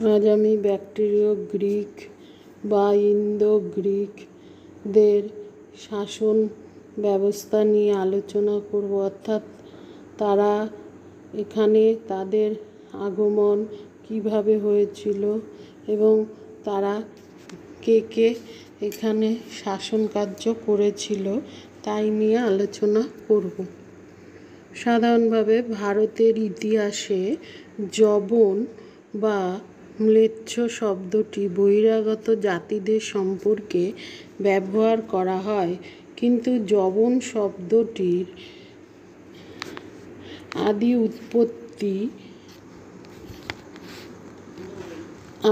আজ আমি ব্যাক্টীয় গ্রিক বা ইন্দো গ্রিকদের শাসন ব্যবস্থা নিয়ে আলোচনা করব, অর্থাৎ তারা এখানে তাদের আগমন কিভাবে হয়েছিল এবং তারা কে এখানে শাসন কার্য করেছিল তাই নিয়ে আলোচনা করব। সাধারণভাবে ভারতের ইতিহাসে যবন বা ম্লেচ্ছ শব্দটি বহিরাগত জাতিদের সম্পর্কে ব্যবহার করা হয়, কিন্তু যবন শব্দটির আদি উৎপত্তি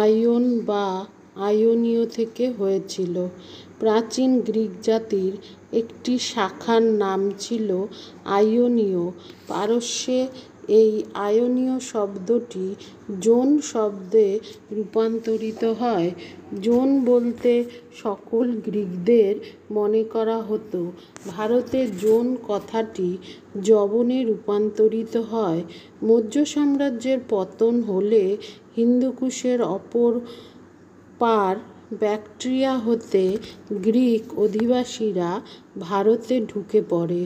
আয়ন বা আয়োনীয় থেকে হয়েছিল। প্রাচীন গ্রিক জাতির একটি শাখার নাম ছিল আয়োনীয়। পারস্যে এই আয়োনীয় শব্দটি জোন শব্দে রূপান্তরিত হয়। জোন বলতে সকল গ্রিকদের মনে করা হতো। ভারতে জোন কথাটি যবনে রূপান্তরিত হয়। মৌর্য সাম্রাজ্যের পতন হলে হিন্দুকুশের অপর পার ব্যাক্ট্রিয়া হতে গ্রিক অধিবাসীরা ভারতে ঢুকে পড়ে।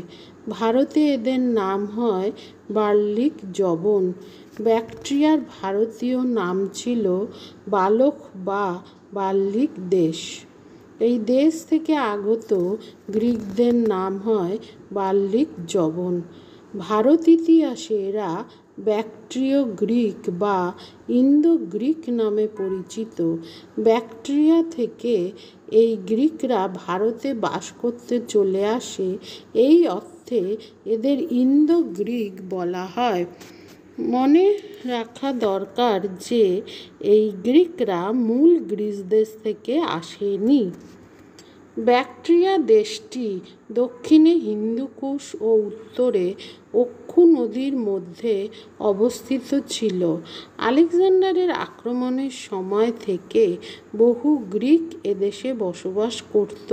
ভারতে এদের নাম হয় বার্লিক যবন। ব্যাক্ট্রিয়ার ভারতীয় নাম ছিল বালখ বা বার্লিক দেশ। এই দেশ থেকে আগত গ্রিকদের নাম হয় বার্লিক যবন। ভারত ইতিহাসে এরা ব্যাক্ট্রিয় গ্রিক বা ইন্দো গ্রিক নামে পরিচিত। ব্যাক্ট্রিয়া থেকে এই গ্রিকরা ভারতে বাস করতে চলে আসে, এই অর্থে এদের ইন্দো গ্রিক বলা হয়। মনে রাখা দরকার যে এই গ্রিকরা মূল গ্রিস দেশ থেকে আসেনি। ব্যাক্ট্রিয়া দেশটি দক্ষিণে হিন্দুকুশ ও উত্তরে অক্ষু নদীর মধ্যে অবস্থিত ছিল। আলেকজান্ডারের আক্রমণের সময় থেকে বহু গ্রিক এদেশে বসবাস করত।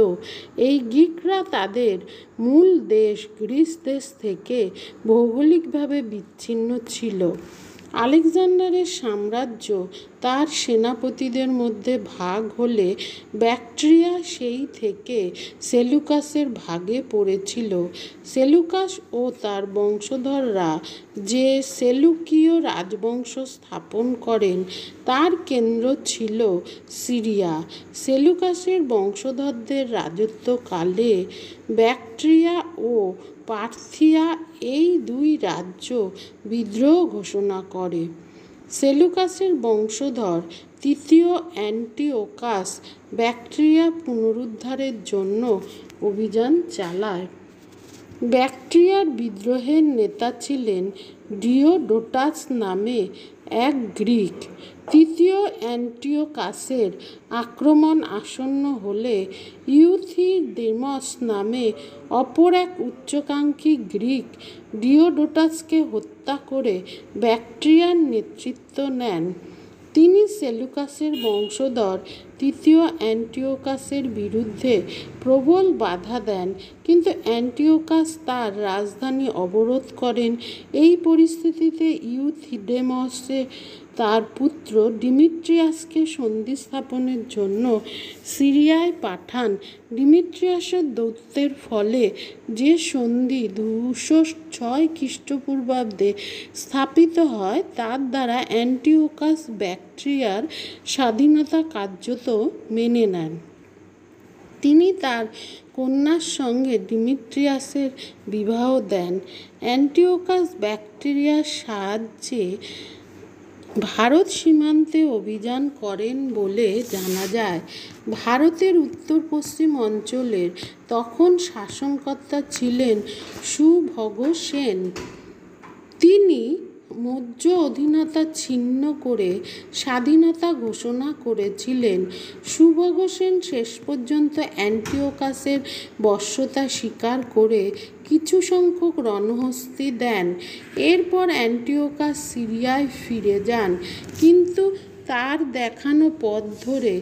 এই গ্রিকরা তাদের মূল দেশ গ্রিস দেশ থেকে ভৌগোলিকভাবে বিচ্ছিন্ন ছিল। আলেকজান্ডারের সাম্রাজ্য তার সেনাপতিদের মধ্যে ভাগ হলে ব্যাক্ট্রিয়া সেই থেকে সেলুকাসের ভাগে পড়েছিল। সেলুকাস ও তার বংশধররা যে সেলুকীয় রাজবংশ স্থাপন করেন তার কেন্দ্র ছিল সিরিয়া। সেলুকাসের বংশধরদের রাজত্বকালে ব্যাক্ট্রিয়া ও পার্থিয়া এই দুই রাজ্য বিদ্রোহ ঘোষণা করে। সেলুকাসের বংশধর তৃতীয় অ্যান্টিওকাস ব্যাক্ট্রিয়া পুনরুদ্ধারের জন্য অভিযান চালায়। ব্যাক্ট্রিয়ার বিদ্রোহের নেতা ছিলেন ডিওডোটাস নামে এক গ্রিক। তৃতীয় অ্যান্টিওকাসের আক্রমণ আসন্ন হলে ইউথিডেমস নামে অপর এক উচ্চাকাঙ্ক্ষী গ্রিক ডিওডোটাসকে হত্যা করে ব্যাক্ট্রিয়ার নেতৃত্ব নেন। তিনি সেলুকাসের বংশধর তৃতীয় অ্যান্টিওকাসের বিরুদ্ধে প্রবল বাধা দেন, কিন্তু অ্যান্টিওকাস তার রাজধানী অবরোধ করেন। এই পরিস্থিতিতে ইউথিডেমস তার পুত্র ডিমিট্রিয়াসকে সন্ধি স্থাপনের জন্য সিরিয়ায় পাঠান। ডিমিট্রিয়াসের দৌত্যের ফলে যে সন্ধি 206 খ্রিস্টপূর্বাব্দে স্থাপিত হয় তার দ্বারা অ্যান্টিওকাস ব্যাক্ট্রিয়ার স্বাধীনতা কার্যত মেনে নেন। তিনি তার কন্যার সঙ্গে ডিমিট্রিয়াসের বিবাহ দেন। অ্যান্টিওকাস ব্যাক্ট্রিয়ার সাহায্যে ভারত সীমান্তে অভিযান করেন বলে জানা যায়। ভারতের উত্তর পশ্চিম অঞ্চলের তখন শাসনকর্তা ছিলেন সুভগসেন। তিনি মৌর্য অধীনতা ছিন্ন করে স্বাধীনতা ঘোষণা করেছিলেন। সুভগসেন শেষ পর্যন্ত অ্যান্টিওকাসের বশ্যতা স্বীকার করে কিছু সংখ্যক রণহস্তি দেন। এরপর অ্যান্টিওকাস সিরিয়ায় ফিরে যান, কিন্তু তার দেখানো পথ ধরে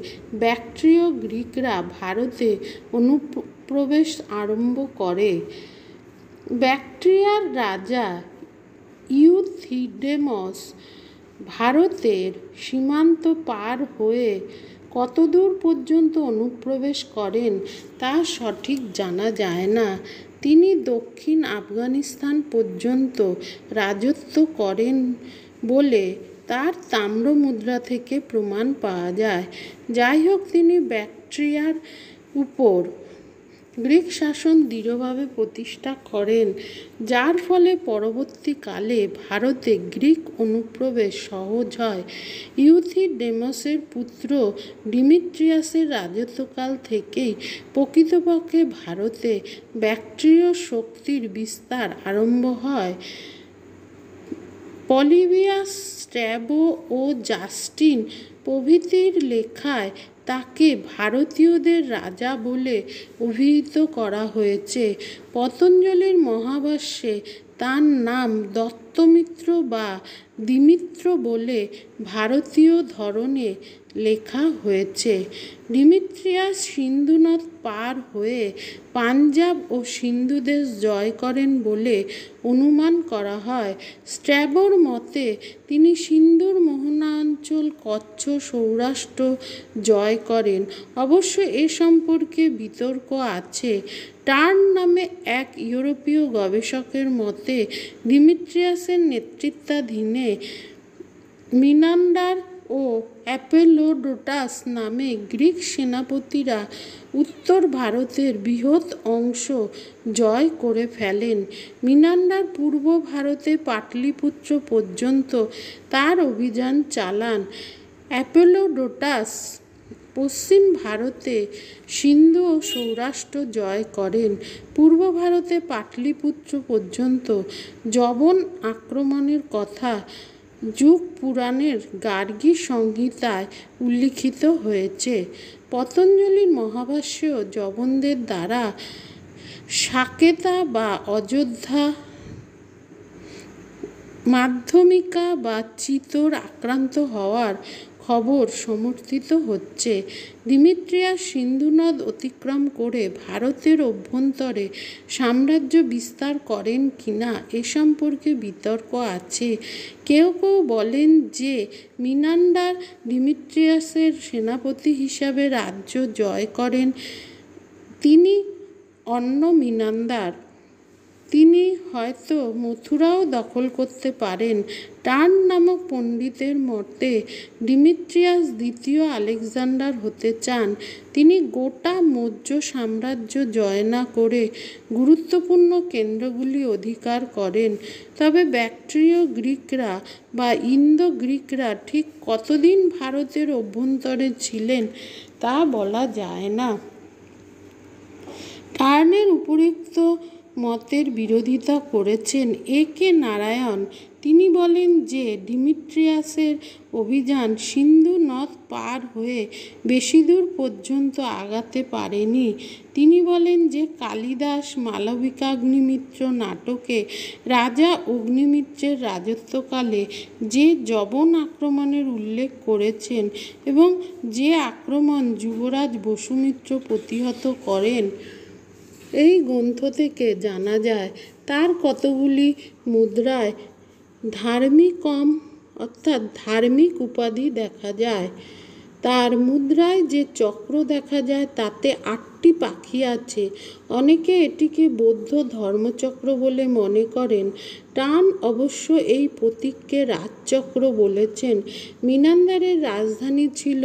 ব্যাক্ট্রিয় গ্রিকরা ভারতে অনুপ্রবেশ আরম্ভ করে। ব্যাক্ট্রিয়ার রাজা ইউথিডেমস ভারতের সীমান্ত পার হয়ে কতদূর পর্যন্ত অনুপ্রবেশ করেন তা সঠিক জানা যায় না। তিনি দক্ষিণ আফগানিস্তান পর্যন্ত রাজত্ব করেন বলে তার তাম্র মুদ্রা থেকে প্রমাণ পাওয়া যায়। যাই হোক, তিনি ব্যাকট্রিয়ার উপর গ্রিক শাসন দৃঢ়ভাবে প্রতিষ্ঠা করেন, যার ফলে পরবর্তীকালে ভারতে গ্রিক অনুপ্রবেশ সহজ হয়। ইউথিডেমসের পুত্র ডিমিট্রিয়াসের রাজত্বকাল থেকেই প্রকৃতপক্ষে ভারতে ব্যাকট্রীয় শক্তির বিস্তার আরম্ভ হয়। পলিবিয়াস, স্ট্র্যাবো ও জাস্টিন প্রভৃতির লেখায় তাকে ভারতীয়দের রাজা বলে অভিহিত করা হয়েছে। পতঞ্জলির মহাভাষ্যে তাঁর নাম দত্তমিত্র বা দ্বিমিত্র বলে ভারতীয় ধরনে লেখা হয়েছে। ডিমিট্রিয়াস সিন্ধু নদ পার হয়ে পাঞ্জাব ও সিন্ধু দেশ জয় করেন বলে অনুমান করা হয়। স্ট্র্যাবোর মতে তিনি সিন্ধুর মোহনাঞ্চল, কচ্ছ, সৌরাষ্ট্র জয় করেন। অবশ্য এ সম্পর্কে বিতর্ক আছে। টার্ন নামে এক ইউরোপীয় গবেষকের মতে ডিমিট্রিয়াসের নেতৃত্বাধীনে মিনান্ডার ও অ্যাপোলোডোটাস নামে গ্রিক সেনাপতিরা উত্তর ভারতের বৃহৎ অংশ জয় করে ফেলেন। মিনান্ডার পূর্ব ভারতে পাটলিপুত্র পর্যন্ত তার অভিযান চালান। অ্যাপোলোডোটাস পশ্চিম ভারতে সিন্ধু ও সৌরাষ্ট্র জয় করেন। পূর্ব ভারতে পাটলিপুত্র পর্যন্ত যবন আক্রমণের কথা যুগ পুরাণের গার্গী সংহিতায় উল্লিখিত হয়েছে। পতঞ্জলির মহাভাষ্যেও যবনদের দ্বারা সাকেতা বা অযোধ্যা, মাধ্যমিকা বা চিতোর আক্রান্ত হওয়ার খবর সমর্থিত হচ্ছে। ডিমিট্রিয়াস সিন্ধু নদ অতিক্রম করে ভারতের অভ্যন্তরে সাম্রাজ্য বিস্তার করেন কিনা এ সম্পর্কে বিতর্ক আছে। কেউ কেউ বলেন যে মিনান্ডার ডিমিট্রিয়াসের সেনাপতি হিসাবে রাজ্য জয় করেন। তিনি অন্য মিনান্দার। তিনি হয়তো মথুরাও দখল করতে পারেন। টার্ন নামক পণ্ডিতের মতে ডিমিট্রিয়াস দ্বিতীয় আলেকজান্ডার হতে চান। তিনি গোটা মৌর্য সাম্রাজ্য জয় না করে গুরুত্বপূর্ণ কেন্দ্রগুলি অধিকার করেন। তবে ব্যাকট্রীয় গ্রিকরা বা ইন্দো গ্রিকরা ঠিক কতদিন ভারতের অভ্যন্তরে ছিলেন তা বলা যায় না। টার্নের উপরিউক্ত মতের বিরোধিতা করেছেন এ কে নারায়ণ। তিনি বলেন যে ডিমিট্রিয়াসের অভিযান সিন্ধু নদ পার হয়ে বেশি দূর পর্যন্ত আগাতে পারেনি। তিনি বলেন যে কালিদাস মালবিকাগ্নিমিত্র নাটকে রাজা অগ্নিমিত্রের রাজত্বকালে যে যবন আক্রমণের উল্লেখ করেছেন এবং যে আক্রমণ যুবরাজ বসুমিত্র প্রতিহত করেন, এই গ্রন্থ থেকে জানা যায় তার কতগুলি মুদ্রায় ধার্মিকম অর্থাৎ ধার্মিক উপাধি দেখা যায়। তার মুদ্রায় যে চক্র দেখা যায় তাতে 8টি পাখি আছে। অনেকে এটিকে বৌদ্ধ ধর্মচক্র বলে মনে করেন। টার্ন অবশ্য এই প্রতীককে রাজচক্র বলেছেন। মিনান্দারের রাজধানী ছিল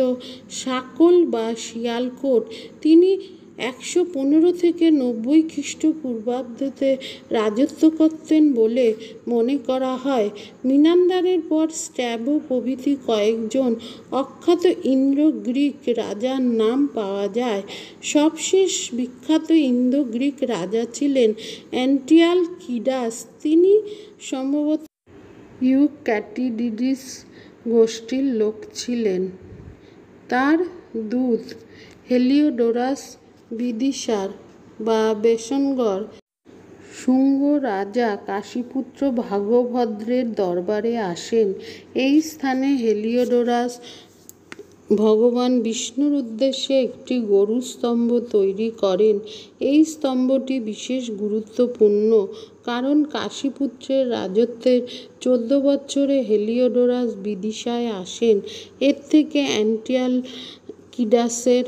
সাকল বা শিয়ালকোট। তিনি 115 থেকে 90 খ্রিস্টপূর্বাব্দে রাজত্ব করতেন বলে মনে করা হয়। মিনান্দারের পর স্ট্র্যাবো প্রভৃতি কয়েকজন অখ্যাত ইন্দো গ্রিক রাজার নাম পাওয়া যায়। সবশেষ বিখ্যাত ইন্দো গ্রিক রাজা ছিলেন অ্যান্টিয়ালকিডাস। তিনি সম্ভবত ইউক্যাটিডিডিস গোষ্ঠীর লোক ছিলেন। তার দূত হেলিওডোরাস বিদিশার বা বেসনগর শুঙ্গ রাজা কাশীপুত্র ভাগভদ্রের দরবারে আসেন। এই স্থানে হেলিওডোরাস ভগবান বিষ্ণুর উদ্দেশ্যে একটি গরু স্তম্ভ তৈরি করেন। এই স্তম্ভটি বিশেষ গুরুত্বপূর্ণ কারণ কাশীপুত্রের রাজত্বের 14 বছরে হেলিওডোরাস বিদিশায় আসেন। এর থেকে অ্যান্টিয়ালকিডাসের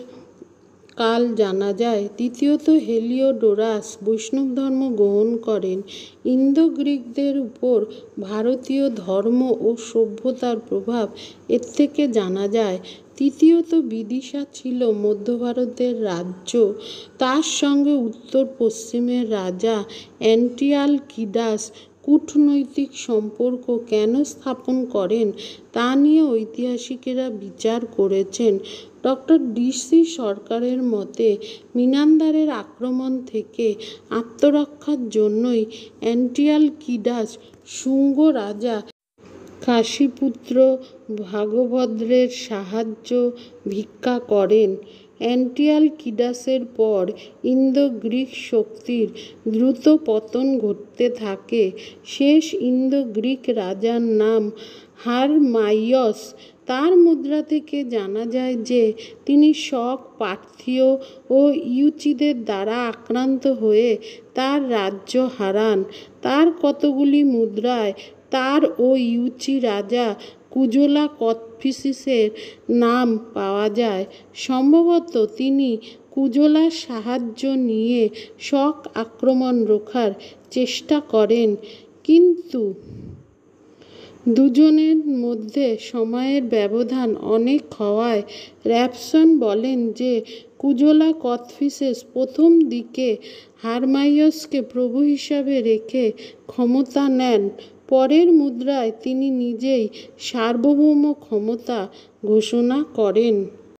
কাল জানা যায়। দ্বিতীয়ত, হেলিওডোরাস বৈষ্ণব ধর্ম গ্রহণ করেন। ইন্দো গ্রিকদের উপর ভারতীয় ধর্ম ও সভ্যতার প্রভাব এর থেকে জানা যায়। তৃতীয়ত, বিদিশা ছিল মধ্য ভারতের রাজ্য। তার সঙ্গে উত্তর পশ্চিমের রাজা অ্যান্টিয়ালকিডাস কূটনৈতিক সম্পর্ক কেন স্থাপন করেন তা নিয়ে ঐতিহাসিকেরা বিচার করেছেন। ডক্টর ডি.সি. সরকারের মতে মিনান্দারের আক্রমণ থেকে আত্মরক্ষার জন্যই অ্যান্টিয়ালকিডাস শুঙ্গ রাজা কাশীপুত্র ভাগভদ্রের সাহায্য ভিক্ষা করেন। অ্যান্টিয়ালকিডাসের পর ইন্দো গ্রিক শক্তির দ্রুত পতন ঘটতে থাকে। শেষ ইন্দো গ্রিক রাজার নাম হারমাইয়স। তার মুদ্রা থেকে জানা যায় যে তিনি শক, পার্থীয় ও ইউচিদের দ্বারা আক্রান্ত হয়ে তার রাজ্য হারান। তার কতগুলি মুদ্রায় তার ও ইউচি রাজা কুজোলা কথফিসিসের নাম পাওয়া যায়। সম্ভবত তিনি কুজোলার সাহায্য নিয়ে শক আক্রমণ রোখার চেষ্টা করেন, কিন্তু দুজনের মধ্যে সময়ের ব্যবধান অনেক হওয়ায় র্যাবসন বলেন যে কুজোলা কথফিসেস প্রথম দিকে হারমাইয়সকে প্রভু হিসাবে রেখে ক্ষমতা নেন। পরের মুদ্রায় তিনি নিজেই সার্বভৌম ক্ষমতা ঘোষণা করেন।